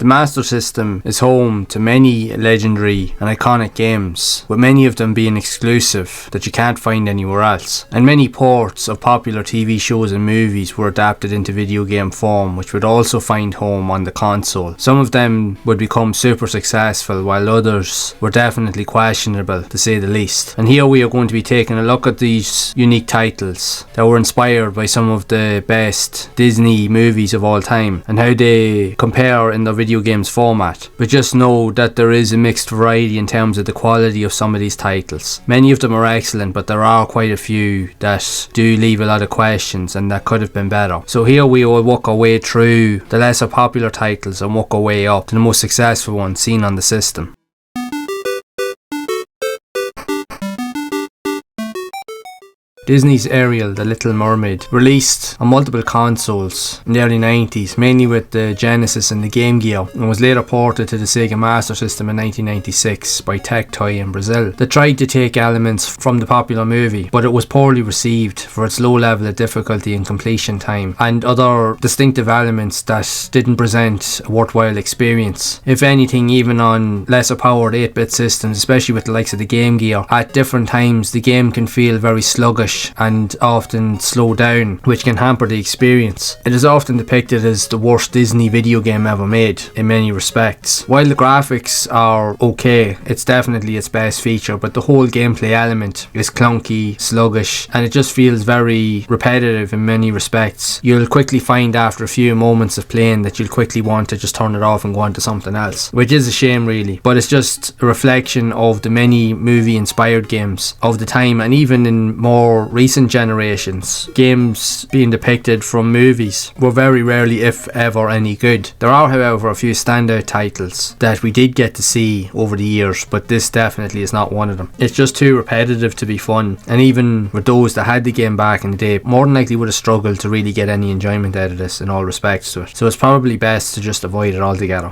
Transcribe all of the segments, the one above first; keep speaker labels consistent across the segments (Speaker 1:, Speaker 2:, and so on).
Speaker 1: The Master System is home to many legendary and iconic games, with many of them being exclusive that you can't find anywhere else. And many ports of popular TV shows and movies were adapted into video game form, which would also find home on the console. Some of them would become super successful, while others were definitely questionable, to say the least. And here we are going to be taking a look at these unique titles that were inspired by some of the best Disney movies of all time, and how they compare in the video games format. But just know that there is a mixed variety in terms of the quality of some of these titles. Many of them are excellent, but there are quite a few that do leave a lot of questions and that could have been better. So here we will work our way through the lesser popular titles and work our way up to the most successful ones seen on the system. Disney's Ariel, the Little Mermaid, released on multiple consoles in the early 90s, mainly with the Genesis and the Game Gear, and was later ported to the Sega Master System in 1996 by Tectoy in Brazil. They tried to take elements from the popular movie, but it was poorly received for its low level of difficulty and completion time, and other distinctive elements that didn't present a worthwhile experience. If anything, even on lesser powered 8-bit systems, especially with the likes of the Game Gear, at different times the game can feel very sluggish and often slow down, which can hamper the experience. It is often depicted as the worst Disney video game ever made in many respects. While the graphics are okay, it's definitely its best feature, but the whole gameplay element is clunky, sluggish, and it just feels very repetitive in many respects. You'll quickly find after a few moments of playing that you'll quickly want to just turn it off and go on to something else, which is a shame really, but it's just a reflection of the many movie inspired games of the time, and even in more recent generations, games being depicted from movies were very rarely, if ever, any good. There are, however, a few standout titles that we did get to see over the years, but this definitely is not one of them. It's just too repetitive to be fun, and even with those that had the game back in the day, more than likely would have struggled to really get any enjoyment out of this in all respects to it. So it's probably best to just avoid it altogether.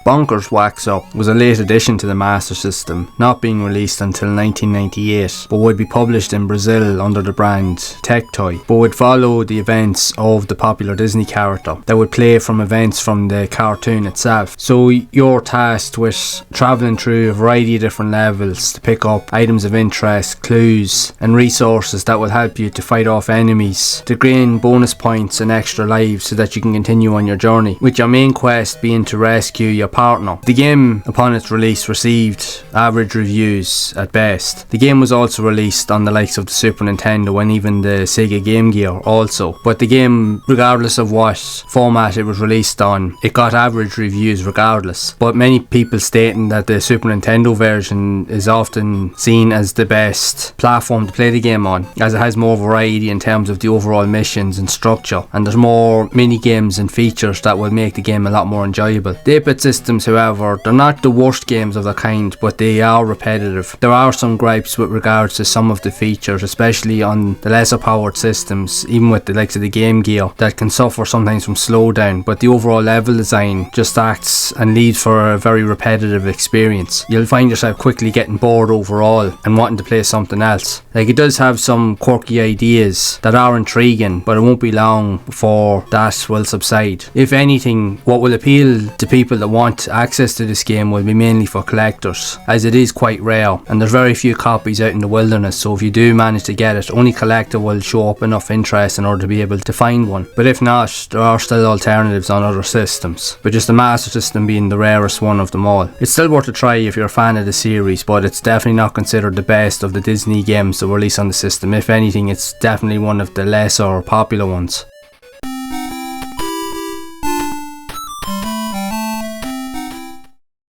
Speaker 1: Bonkers Wax Up was a late addition to the Master System, not being released until 1998, but would be published in Brazil under the brand Tectoy, but would follow the events of the popular Disney character that would play from events from the cartoon itself. So you're tasked with travelling through a variety of different levels to pick up items of interest, clues and resources that will help you to fight off enemies, to gain bonus points and extra lives so that you can continue on your journey, with your main quest being to rescue your partner. The game, upon its release, received average reviews at best. The game was also released on the likes of the Super Nintendo and even the Sega Game Gear also, but the game, regardless of what format it was released on, it got average reviews regardless, but many people stating that the Super Nintendo version is often seen as the best platform to play the game on, as it has more variety in terms of the overall missions and structure, and there's more mini games and features that will make the game a lot more enjoyable. The 8-bit systems, however, they're not the worst games of their kind, but they are repetitive. There are some gripes with regards to some of the features, especially on the lesser powered systems, even with the likes of the Game Gear, that can suffer sometimes from slowdown, but the overall level design just acts and leads for a very repetitive experience. You'll find yourself quickly getting bored overall and wanting to play something else. Like, it does have some quirky ideas that are intriguing, but it won't be long before that will subside. If anything, what will appeal to people that want access to this game will be mainly for collectors, as it is quite rare and there's very few copies out in the wilderness, so if you do manage to get it, only collector will show up enough interest in order to be able to find one. But if not, there are still alternatives on other systems, but just the Master System being the rarest one of them all. It's still worth a try if you're a fan of the series, but it's definitely not considered the best of the Disney games that were released on the system. If anything, it's definitely one of the lesser popular ones.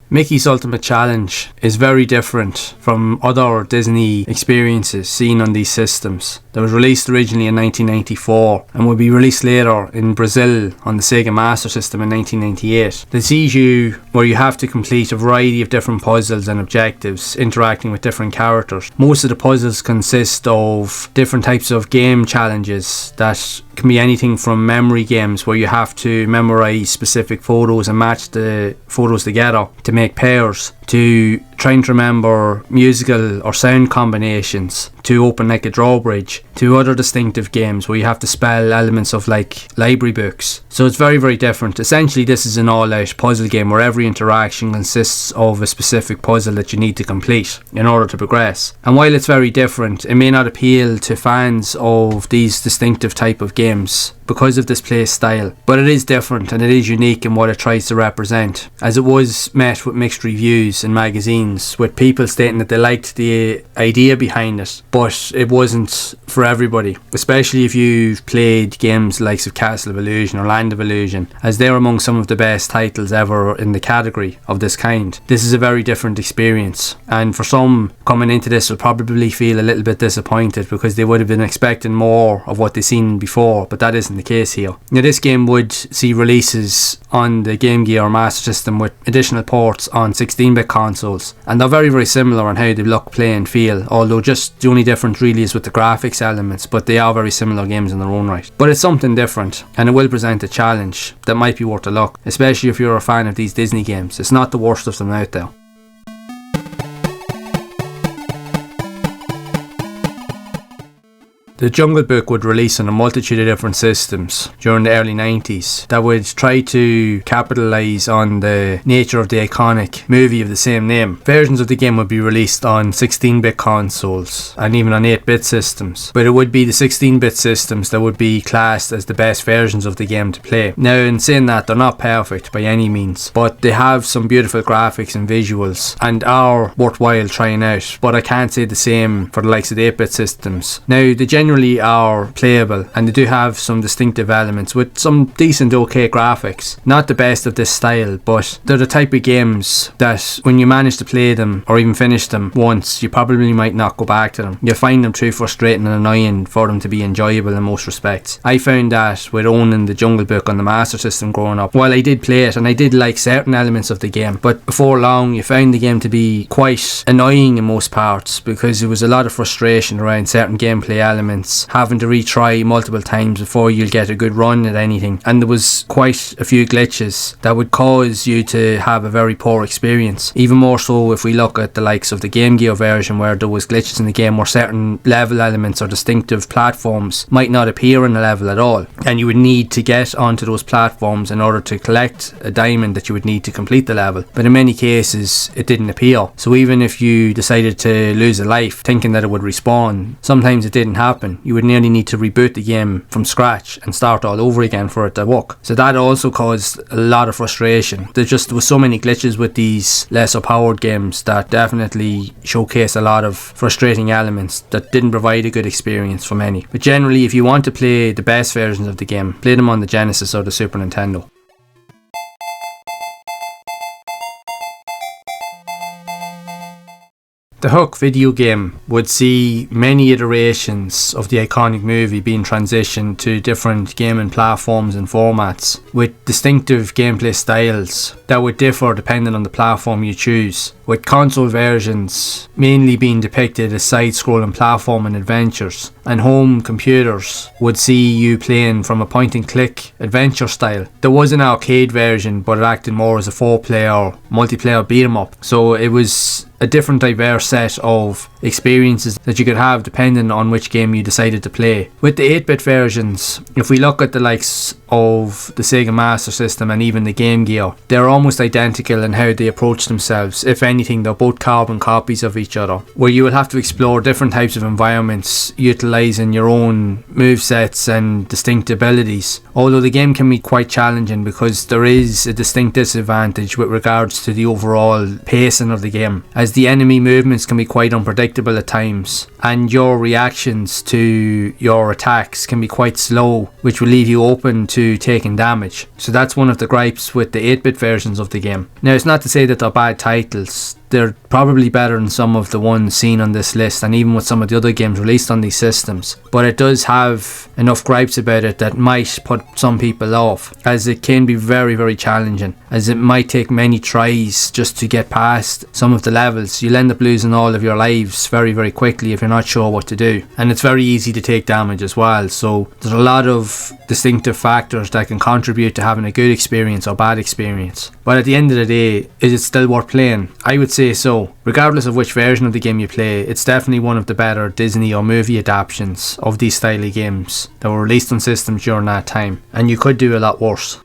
Speaker 1: Mickey's Ultimate Challenge is very different from other Disney experiences seen on these systems. It was released originally in 1994 and would be released later in Brazil on the Sega Master System in 1998. It sees you where you have to complete a variety of different puzzles and objectives, interacting with different characters. Most of the puzzles consist of different types of game challenges that can be anything from memory games where you have to memorize specific photos and match the photos together to make pairs, to trying to remember musical or sound combinations to open like a drawbridge, to other distinctive games where you have to spell elements of like library books. So it's very, very different. Essentially, this is an all-out puzzle game where every interaction consists of a specific puzzle that you need to complete in order to progress. And while it's very different, it may not appeal to fans of these distinctive type of games because of this play style, but it is different and it is unique in what it tries to represent, as it was met with mixed reviews in magazines, with people stating that they liked the idea behind it, but it wasn't for everybody, especially if you've played games like of Castle of Illusion or Land of Illusion, as they're among some of the best titles ever in the category of this kind. This is a very different experience, and for some coming into this will probably feel a little bit disappointed because they would have been expecting more of what they've seen before, but that isn't the case here. Now, this game would see releases on the Game Gear or Master System with additional ports on 16-bit consoles, and they're very, very similar on how they look, play and feel, although just the only difference really is with the graphics elements, but they are very similar games in their own right. But it's something different, and it will present a challenge that might be worth a look, especially if you're a fan of these Disney games. It's not the worst of them out there. The Jungle Book would release on a multitude of different systems during the early 90s that would try to capitalise on the nature of the iconic movie of the same name. Versions of the game would be released on 16-bit consoles and even on 8-bit systems, but it would be the 16-bit systems that would be classed as the best versions of the game to play. Now, in saying that, they're not perfect by any means, but they have some beautiful graphics and visuals and are worthwhile trying out, but I can't say the same for the likes of the 8-bit systems. Now, the generally are playable and they do have some distinctive elements with some decent okay graphics. Not the best of this style, but they're the type of games that when you manage to play them or even finish them once, you probably might not go back to them. You'll find them too frustrating and annoying for them to be enjoyable in most respects. I found that with owning the Jungle Book on the Master System growing up. While I did play it and I did like certain elements of the game, but before long you found the game to be quite annoying in most parts because there was a lot of frustration around certain gameplay elements, having to retry multiple times before you'll get a good run at anything, and there was quite a few glitches that would cause you to have a very poor experience. Even more so if we look at the likes of the Game Gear version, where there was glitches in the game where certain level elements or distinctive platforms might not appear in the level at all, and you would need to get onto those platforms in order to collect a diamond that you would need to complete the level, but in many cases it didn't appear. So even if you decided to lose a life thinking that it would respawn, sometimes it didn't happen. You would nearly need to reboot the game from scratch and start all over again for it to work. So that also caused a lot of frustration. There was so many glitches with these lesser powered games that definitely showcase a lot of frustrating elements that didn't provide a good experience for many. But generally, if you want to play the best versions of the game, play them on the Genesis or the Super Nintendo. The Hook video game would see many iterations of the iconic movie being transitioned to different gaming platforms and formats, with distinctive gameplay styles that would differ depending on the platform you choose, with console versions mainly being depicted as side-scrolling platforming adventures, and home computers would see you playing from a point-and-click adventure style. There was an arcade version, but it acted more as a 4-player multiplayer beat-em-up, so it was a different diverse set of experiences that you could have depending on which game you decided to play. With the 8-bit versions, if we look at the likes of the Sega Master System and even the Game Gear, they're almost identical in how they approach themselves. If anything, they're both carbon copies of each other, where you will have to explore different types of environments utilising your own movesets and distinct abilities. Although the game can be quite challenging because there is a distinct disadvantage with regards to the overall pacing of the game, as the enemy movements can be quite unpredictable at times and your reactions to your attacks can be quite slow, which will leave you open to taking damage. So that's one of the gripes with the 8-bit versions of the game. Now, it's not to say that they're bad titles. They're probably better than some of the ones seen on this list and even with some of the other games released on these systems, but it does have enough gripes about it that might put some people off, as it can be very, very challenging, as it might take many tries just to get past some of the levels. You'll end up losing all of your lives very, very quickly if you're not sure what to do, and it's very easy to take damage as well. So there's a lot of distinctive factors that can contribute to having a good experience or bad experience. But at the end of the day, is it still worth playing? I would say say so. Regardless of which version of the game you play, it's definitely one of the better Disney or movie adaptations of these style of games that were released on systems during that time, and you could do a lot worse.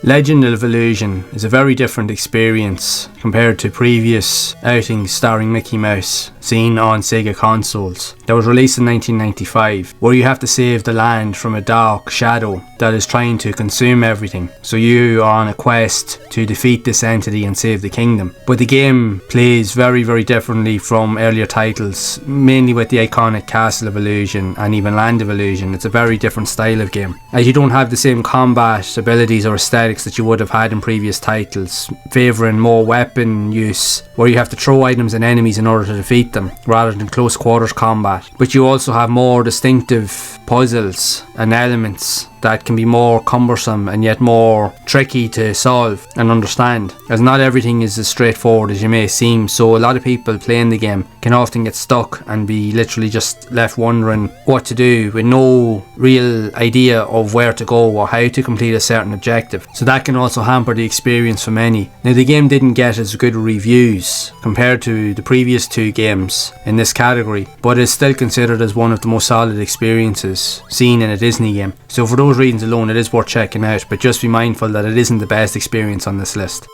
Speaker 1: Legend of Illusion is a very different experience compared to previous outings starring Mickey Mouse seen on Sega consoles. That was released in 1995, where you have to save the land from a dark shadow that is trying to consume everything. So you are on a quest to defeat this entity and save the kingdom. But the game plays very, very differently from earlier titles, mainly with the iconic Castle of Illusion and even Land of Illusion. It's a very different style of game, as you don't have the same combat abilities or aesthetics that you would have had in previous titles, favouring more weapon use, where you have to throw items and enemies in order to defeat them, rather than close quarters combat. But you also have more distinctive puzzles and elements that can be more cumbersome and yet more tricky to solve and understand, as not everything is as straightforward as you may seem. So a lot of people playing the game can often get stuck and be literally just left wondering what to do with no real idea of where to go or how to complete a certain objective. So that can also hamper the experience for many. Now, the game didn't get as good reviews compared to the previous two games in this category, but is still considered as one of the most solid experiences seen in a Disney game. So for those reasons alone, it is worth checking out, but just be mindful that it isn't the best experience on this list.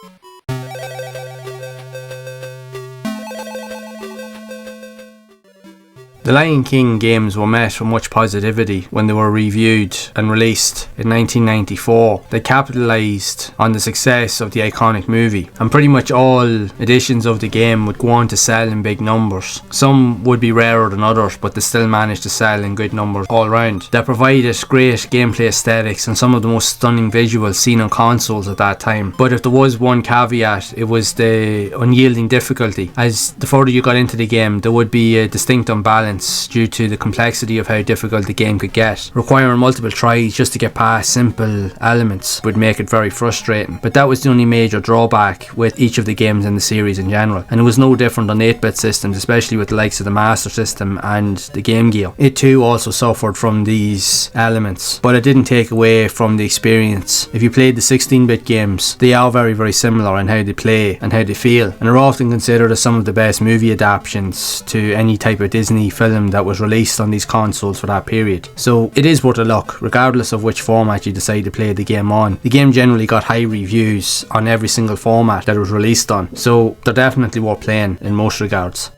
Speaker 1: The Lion King games were met with much positivity when they were reviewed and released in 1994. They capitalised on the success of the iconic movie, and pretty much all editions of the game would go on to sell in big numbers. Some would be rarer than others, but they still managed to sell in good numbers all round. They provided great gameplay aesthetics and some of the most stunning visuals seen on consoles at that time. But if there was one caveat, it was the unyielding difficulty. As the further you got into the game, there would be a distinct imbalance due to the complexity of how difficult the game could get. Requiring multiple tries just to get past simple elements would make it very frustrating. But that was the only major drawback with each of the games in the series in general. And it was no different on 8-bit systems, especially with the likes of the Master System and the Game Gear. It too also suffered from these elements, but it didn't take away from the experience. If you played the 16-bit games, they are very, very similar in how they play and how they feel, and are often considered as some of the best movie adaptations to any type of Disney film that was released on these consoles for that period. So it is worth a look, regardless of which format you decide to play the game on. The game generally got high reviews on every single format that it was released on, so they're definitely worth playing in most regards.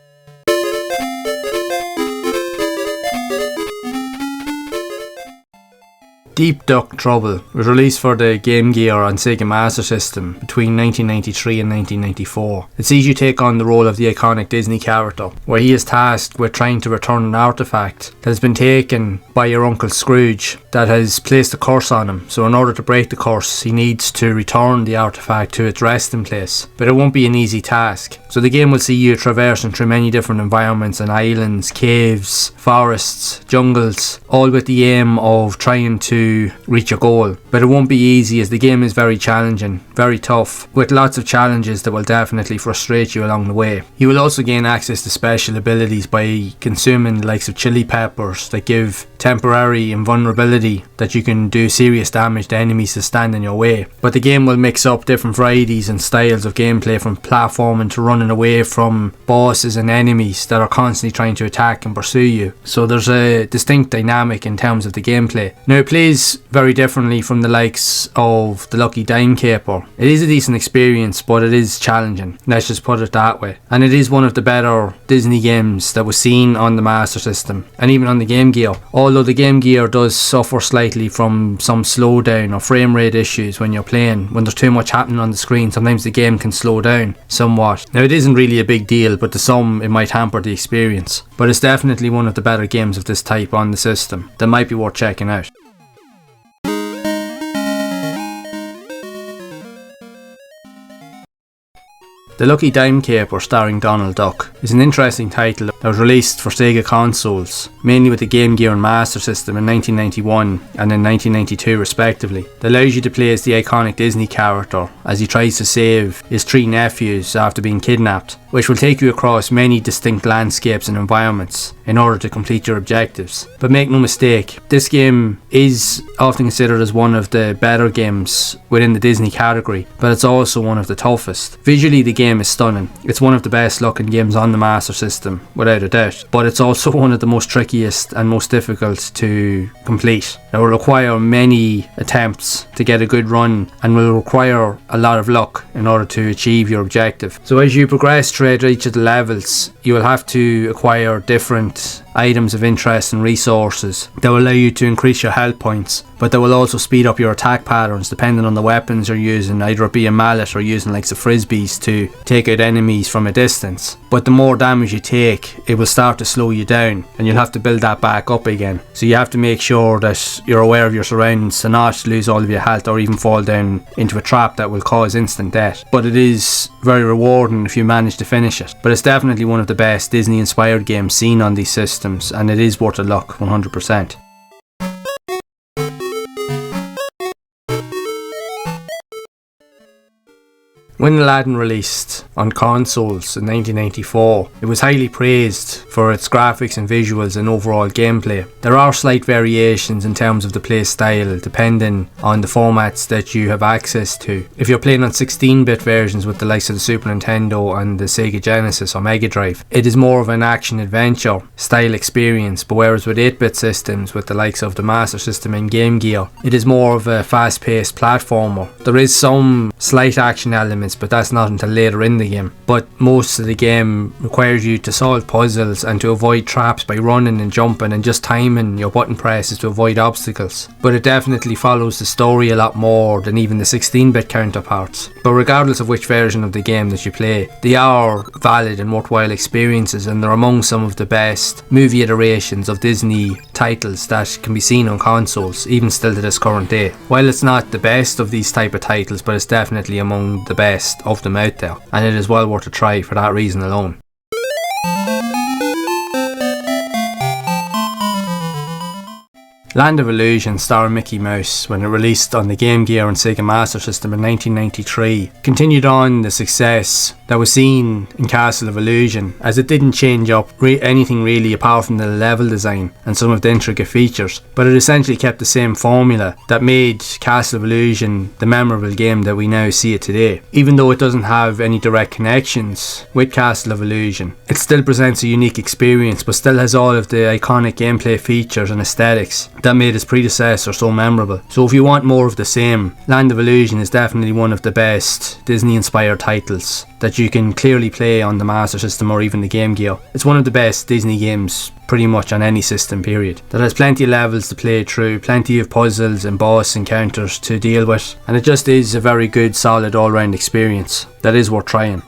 Speaker 1: Deep Duck Trouble was released for the Game Gear and Sega Master System between 1993 and 1994. It sees you take on the role of the iconic Disney character, where he is tasked with trying to return an artifact that has been taken by your Uncle Scrooge that has placed a curse on him. So in order to break the curse, he needs to return the artifact to its resting place. But it won't be an easy task. So the game will see you traversing through many different environments and islands, caves, forests, jungles, all with the aim of trying to reach your goal. But it won't be easy, as the game is very challenging, very tough, with lots of challenges that will definitely frustrate you along the way. You will also gain access to special abilities by consuming the likes of chili peppers that give temporary invulnerability that you can do serious damage to enemies that stand in your way. But the game will mix up different varieties and styles of gameplay, from platforming to running away from bosses and enemies that are constantly trying to attack and pursue you. So there's a distinct dynamic in terms of the gameplay. Now, it plays very differently from the likes of the Lucky Dime Caper. It is a decent experience, but it is challenging, let's just put it that way. And it is one of the better Disney games that was seen on the Master System and even on the Game Gear. Although the Game Gear does suffer slightly from some slowdown or frame rate issues when you're playing. When there's too much happening on the screen, sometimes the game can slow down somewhat. Now, it isn't really a big deal, but to some it might hamper the experience. But it's definitely one of the better games of this type on the system that might be worth checking out. The Lucky Dime Caper, starring Donald Duck, is an interesting title that was released for Sega consoles, mainly with the Game Gear and Master System in 1991 and in 1992 respectively, that allows you to play as the iconic Disney character as he tries to save his 3 nephews after being kidnapped, which will take you across many distinct landscapes and environments in order to complete your objectives. But make no mistake, this game is often considered as one of the better games within the Disney category, but it's also one of the toughest. Visually, the game is stunning. It's one of the best looking games on the Master System, without a doubt, but it's also one of the most trickiest and most difficult to complete. It will require many attempts to get a good run and will require a lot of luck in order to achieve your objective. So as you progress through each of the levels, you will have to acquire different items of interest and resources that will allow you to increase your health points, but that will also speed up your attack patterns depending on the weapons you're using, either it be a mallet or using like the frisbees to take out enemies from a distance. But the more damage you take, it will start to slow you down and you'll have to build that back up again. So you have to make sure that you're aware of your surroundings to not lose all of your health or even fall down into a trap that will cause instant death. But it is very rewarding if you manage to finish it. But it's definitely one of the best Disney inspired games seen on these systems, and it is worth a look 100%. When Aladdin released on consoles in 1994, it was highly praised for its graphics and visuals and overall gameplay. There are slight variations in terms of the play style depending on the formats that you have access to. If you're playing on 16-bit versions with the likes of the Super Nintendo and the Sega Genesis or Mega Drive, it is more of an action-adventure style experience, but whereas with 8-bit systems with the likes of the Master System and Game Gear, it is more of a fast-paced platformer. There is some slight action elements, but that's not until later in the game. But most of the game requires you to solve puzzles and to avoid traps by running and jumping and just timing your button presses to avoid obstacles. But it definitely follows the story a lot more than even the 16-bit counterparts. But regardless of which version of the game that you play, they are valid and worthwhile experiences, and they're among some of the best movie iterations of Disney titles that can be seen on consoles, even still to this current day. While it's not the best of these type of titles, but it's definitely among the best of them out there, and it is well worth a try for that reason alone. Land of Illusion, starring Mickey Mouse, when it released on the Game Gear and Sega Master System in 1993, continued on the success that was seen in Castle of Illusion, as it didn't change up anything really apart from the level design and some of the intricate features, but it essentially kept the same formula that made Castle of Illusion the memorable game that we now see it today. Even though it doesn't have any direct connections with Castle of Illusion, it still presents a unique experience, but still has all of the iconic gameplay features and aesthetics that made its predecessor so memorable. So if you want more of the same, Land of Illusion is definitely one of the best Disney inspired titles that you can clearly play on the Master System or even the Game Gear. It's one of the best Disney games pretty much on any system, period. That has plenty of levels to play through, plenty of puzzles and boss encounters to deal with, and it just is a very good, solid all-round experience that is worth trying.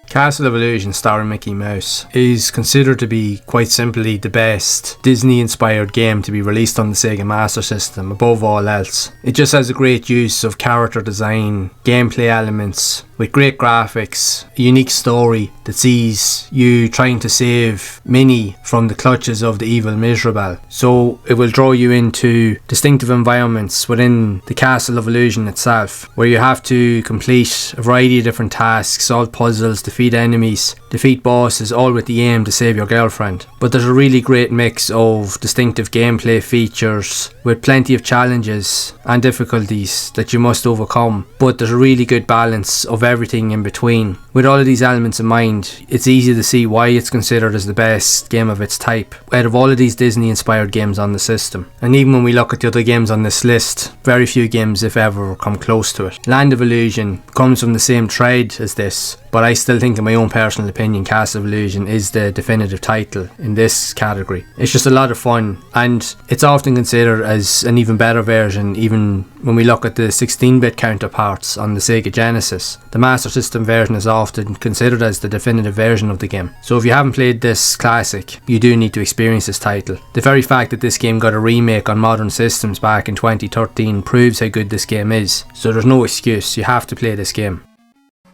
Speaker 1: Castle of Illusion, starring Mickey Mouse, is considered to be quite simply the best Disney-inspired game to be released on the Sega Master System above all else. It just has a great use of character design, gameplay elements, with great graphics, a unique story that sees you trying to save Minnie from the clutches of the evil Miserable. So it will draw you into distinctive environments within the Castle of Illusion itself, where you have to complete a variety of different tasks, solve puzzles, defeat enemies, defeat bosses, all with the aim to save your girlfriend. But there's a really great mix of distinctive gameplay features with plenty of challenges and difficulties that you must overcome, but there's a really good balance of everything in between. With all of these elements in mind, it's easy to see why it's considered as the best game of its type out of all of these Disney inspired games on the system. And even when we look at the other games on this list, very few games, if ever, come close to it. Land of Illusion comes from the same trade as this, but I still think, in my own personal opinion, Castle of Illusion is the definitive title in this category. It's just a lot of fun, and it's often considered as an even better version even when we look at the 16-bit counterparts on the Sega Genesis. The Master System version is often considered as the definitive version of the game. So if you haven't played this classic, you do need to experience this title. The very fact that this game got a remake on modern systems back in 2013 proves how good this game is. So there's no excuse, you have to play this game.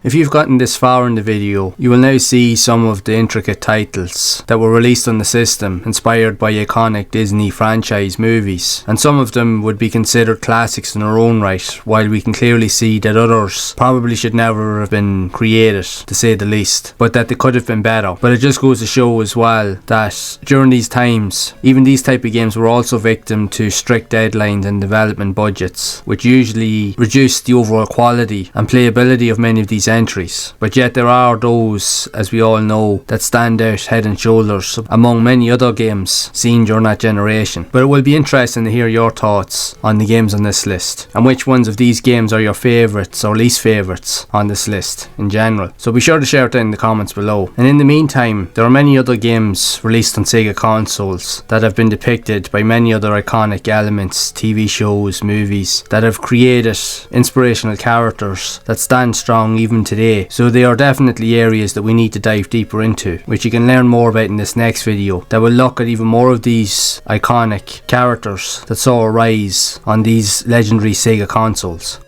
Speaker 1: If you've gotten this far in the video, you will now see some of the intricate titles that were released on the system, inspired by iconic Disney franchise movies, and some of them would be considered classics in their own right, while we can clearly see that others probably should never have been created, to say the least, but that they could have been better. But it just goes to show as well that during these times, even these type of games were also victim to strict deadlines and development budgets, which usually reduced the overall quality and playability of many of these entries. But yet there are those, as we all know, that stand out head and shoulders among many other games seen during that generation. But it will be interesting to hear your thoughts on the games on this list, and which ones of these games are your favourites or least favourites on this list in general. So be sure to share it down in the comments below. And in the meantime, there are many other games released on Sega consoles that have been depicted by many other iconic elements, TV shows, movies, that have created inspirational characters that stand strong even today. So they are definitely areas that we need to dive deeper into, which you can learn more about in this next video, that will look at even more of these iconic characters that saw a rise on these legendary Sega consoles.